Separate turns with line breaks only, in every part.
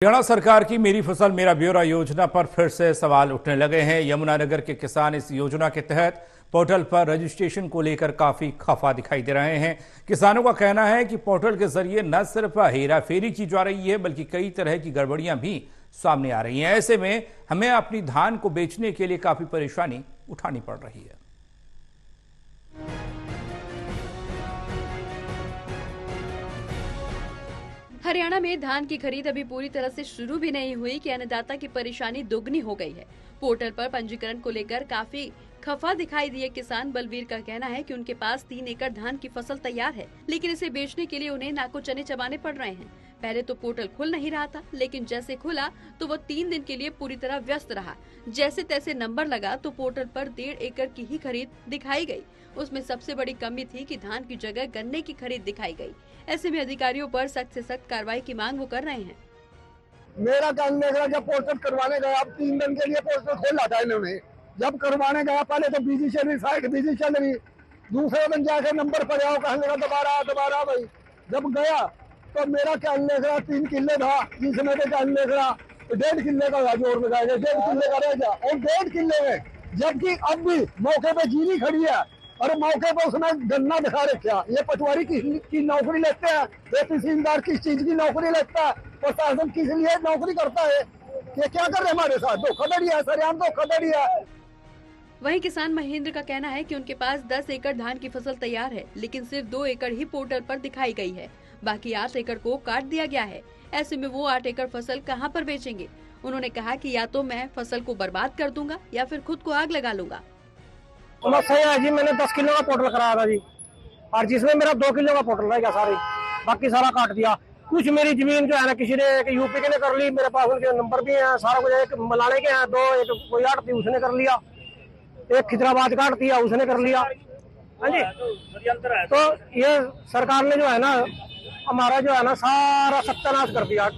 हरियाणा सरकार की मेरी फसल मेरा ब्यौरा योजना पर फिर से सवाल उठने लगे हैं। यमुनानगर के किसान इस योजना के तहत पोर्टल पर रजिस्ट्रेशन को लेकर काफी खफा दिखाई दे रहे हैं। किसानों का कहना है कि पोर्टल के जरिए न सिर्फ हेराफेरी की जा रही है बल्कि कई तरह की गड़बड़ियां भी सामने आ रही हैं। ऐसे में हमें अपनी धान को बेचने के लिए काफी परेशानी उठानी पड़ रही है।
हरियाणा में धान की खरीद अभी पूरी तरह से शुरू भी नहीं हुई कि अन्नदाता की परेशानी दोगुनी हो गई है। पोर्टल पर पंजीकरण को लेकर काफी खफा दिखाई दिए किसान बलवीर का कहना है कि उनके पास 3 एकड़ धान की फसल तैयार है, लेकिन इसे बेचने के लिए उन्हें नाको चने चबाने पड़ रहे हैं। पहले तो पोर्टल खुल नहीं रहा था, लेकिन जैसे खुला तो वो 3 दिन के लिए पूरी तरह व्यस्त रहा। जैसे तैसे नंबर लगा तो पोर्टल पर 1.5 एकड़ की ही खरीद दिखाई गई। उसमें सबसे बड़ी कमी थी कि धान की जगह गन्ने की खरीद दिखाई गई। ऐसे में अधिकारियों पर सख्त से सख्त कार्रवाई की मांग वो कर रहे हैं।
मेरा काम देख रहा, जब पोर्टल करवाने गया, अब 3 दिन के लिए पोर्टल खोला था इन्होंने। जब करवाने गया पहले तो बिजी चल रही, साइट बिजी चल रही, दूसरे दिन जाके नंबर पर आओ, कहने लगा दोबारा भाई। जब गया तो मेरा क्या लिख रहा 3 किले था, तीसरे पे क्या लिख रहा 1.5 किले का जोर लगाएगा, 1.5 किले का रह गया और 1.5 किले में, जबकि अब भी मौके पे जीरी खड़ी है और मौके पर उसमें गन्ना दिखा रखा। ये पटवारी की नौकरी लेते हैं, ये तहसीलदार किस चीज की नौकरी लेता है, प्रशासन किस लिए नौकरी करता है, ये क्या कर रहे हमारे साथ? धोखाधड़ी है, सरेआम धोखाधड़ी है।
वहीं किसान महेंद्र का कहना है कि उनके पास 10 एकड़ धान की फसल तैयार है, लेकिन सिर्फ 2 एकड़ ही पोर्टल पर दिखाई गई है। बाकी 8 एकड़ को काट दिया गया है। ऐसे में वो 8 एकड़ फसल कहां पर बेचेंगे? उन्होंने कहा कि या तो मैं फसल को बर्बाद कर दूंगा या फिर खुद को आग लगा लूंगा।
सही है जी, मैंने 10 किलो का पोर्टल कराया था जी, और जिसमें मेरा 2 किलो का पोर्टल रह गया सारे, बाकी सारा काट दिया। कुछ मेरी जमीन जो है ना, किसी ने एक यूपी के ने कर ली, मेरे पास उनके नंबर भी हैं, सारा कुछ। एक मलाने के हैं, 2 एक कोई आठ थी उसने कर लिया, एक खिदराबाद काट दिया उसने कर लिया। हाँ जी, तो ये सरकार ने जो है ना हमारा जो है ना सारा सत्यानाश कर दिया।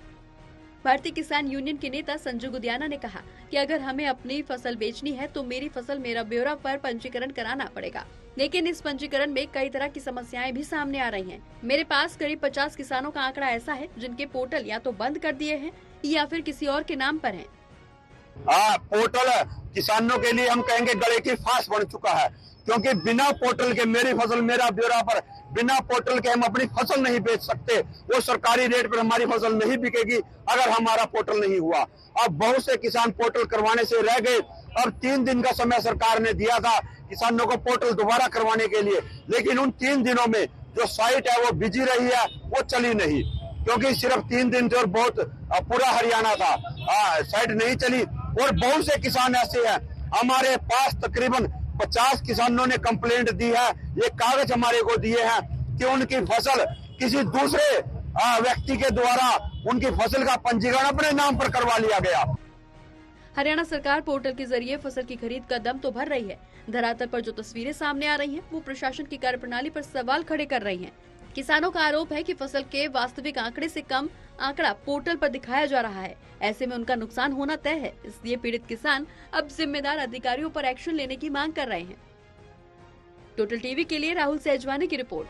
भारतीय किसान यूनियन के नेता संजू गुदियाना ने कहा कि अगर हमें अपनी फसल बेचनी है तो मेरी फसल मेरा ब्यौरा पर पंजीकरण कराना पड़ेगा, लेकिन इस पंजीकरण में कई तरह की समस्याएं भी सामने आ रही हैं। मेरे पास करीब 50 किसानों का आंकड़ा ऐसा है जिनके पोर्टल या तो बंद कर दिए हैं या फिर किसी और के नाम पर हैं।
पोर्टल किसानों के लिए हम कहेंगे गले की फांस बन चुका है, क्योंकि बिना पोर्टल के मेरी फसल मेरा ब्यौरा पर बिना पोर्टल के हम अपनी फसल नहीं बेच सकते। वो सरकारी रेट पर हमारी फसल नहीं बिकेगी अगर हमारा पोर्टल नहीं हुआ। अब बहुत से किसान पोर्टल करवाने से रह गए और 3 दिन का समय सरकार ने दिया था किसानों को पोर्टल दोबारा करवाने के लिए, लेकिन उन 3 दिनों में जो साइट है वो बिजी रही है, वो चली नहीं, क्योंकि सिर्फ 3 दिन जो बहुत पूरा हरियाणा था साइट नहीं चली। और बहुत से किसान ऐसे हैं, हमारे पास तकरीबन 50 किसानों ने कंप्लेंट दी है, ये कागज हमारे को दिए हैं कि उनकी फसल किसी दूसरे व्यक्ति के द्वारा उनकी फसल का पंजीकरण अपने नाम पर करवा लिया गया।
हरियाणा सरकार पोर्टल के जरिए फसल की खरीद का दम तो भर रही है, धरातल पर जो तस्वीरें सामने आ रही हैं, वो प्रशासन की कार्यप्रणाली पर सवाल खड़े कर रही हैं। किसानों का आरोप है कि फसल के वास्तविक आंकड़े से कम आंकड़ा पोर्टल पर दिखाया जा रहा है। ऐसे में उनका नुकसान होना तय है, इसलिए पीड़ित किसान अब जिम्मेदार अधिकारियों पर एक्शन लेने की मांग कर रहे हैं। टोटल टीवी के लिए राहुल सेजवानी की रिपोर्ट।